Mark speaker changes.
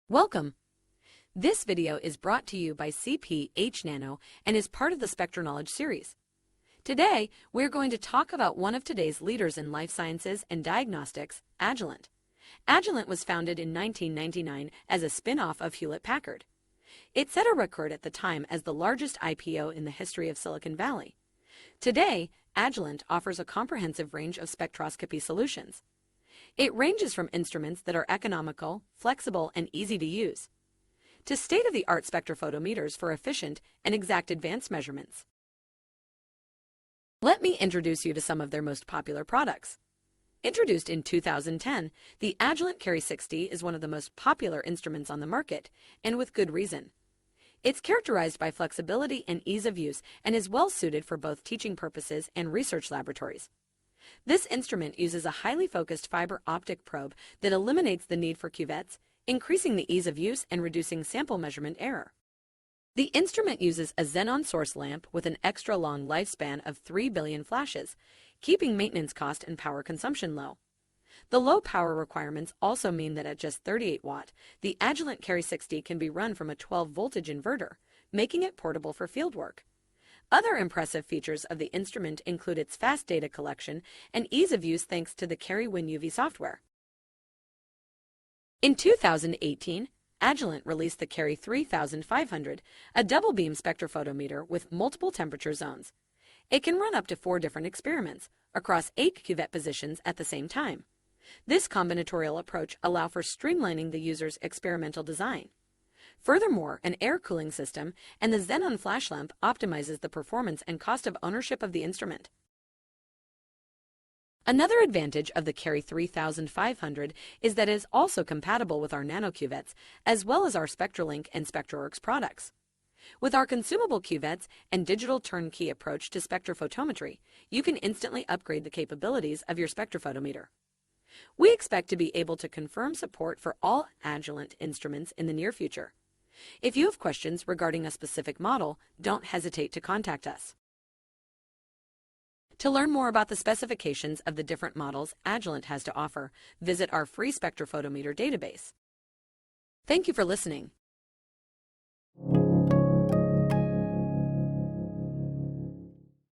Speaker 1: Welcome! This video is brought to you by cphnano and is part of the Spectro Knowledge series. Today, we're going to talk about one of today's leaders in life sciences and diagnostics, Agilent. Agilent was founded in 1999 as a spin-off of Hewlett-Packard. It set a record at the time as the largest IPO in the history of Silicon Valley. Today, Agilent offers a comprehensive range of spectroscopy solutions. It ranges from instruments that are economical, flexible, and easy to use, to state-of-the-art spectrophotometers for efficient and exact advanced measurements. Let me introduce you to some of their most popular products. Introduced in 2010, the Agilent Cary 60 is one of the most popular instruments on the market, and with good reason. It's characterized by flexibility and ease of use and is well suited for both teaching purposes and research laboratories. This instrument uses a highly focused fiber optic probe that eliminates the need for cuvettes, increasing the ease of use and reducing sample measurement error. The instrument uses a xenon source lamp with an extra long lifespan of 3 billion flashes, keeping maintenance cost and power consumption low. The low power requirements also mean that at just 38 watt, the Agilent Cary 60 can be run from a 12 voltage inverter, making it portable for fieldwork. Other impressive features of the instrument include its fast data collection and ease of use thanks to the Cary WinUV software. In 2018, Agilent released the Cary 3500, a double-beam spectrophotometer with multiple temperature zones. It can run up to 4 different experiments across 8 cuvette positions at the same time. This combinatorial approach allows for streamlining the user's experimental design. Furthermore, an air cooling system and the xenon flash lamp optimizes the performance and cost of ownership of the instrument. Another advantage of the Cary 3500 is that it is also compatible with our nano cuvettes, as well as our SpectroLink and SpectroWorks products. With our consumable cuvettes and digital turnkey approach to spectrophotometry, you can instantly upgrade the capabilities of your spectrophotometer. We expect to be able to confirm support for all Agilent instruments in the near future. If you have questions regarding a specific model, don't hesitate to contact us. To learn more about the specifications of the different models Agilent has to offer, visit our free spectrophotometer database. Thank you for listening.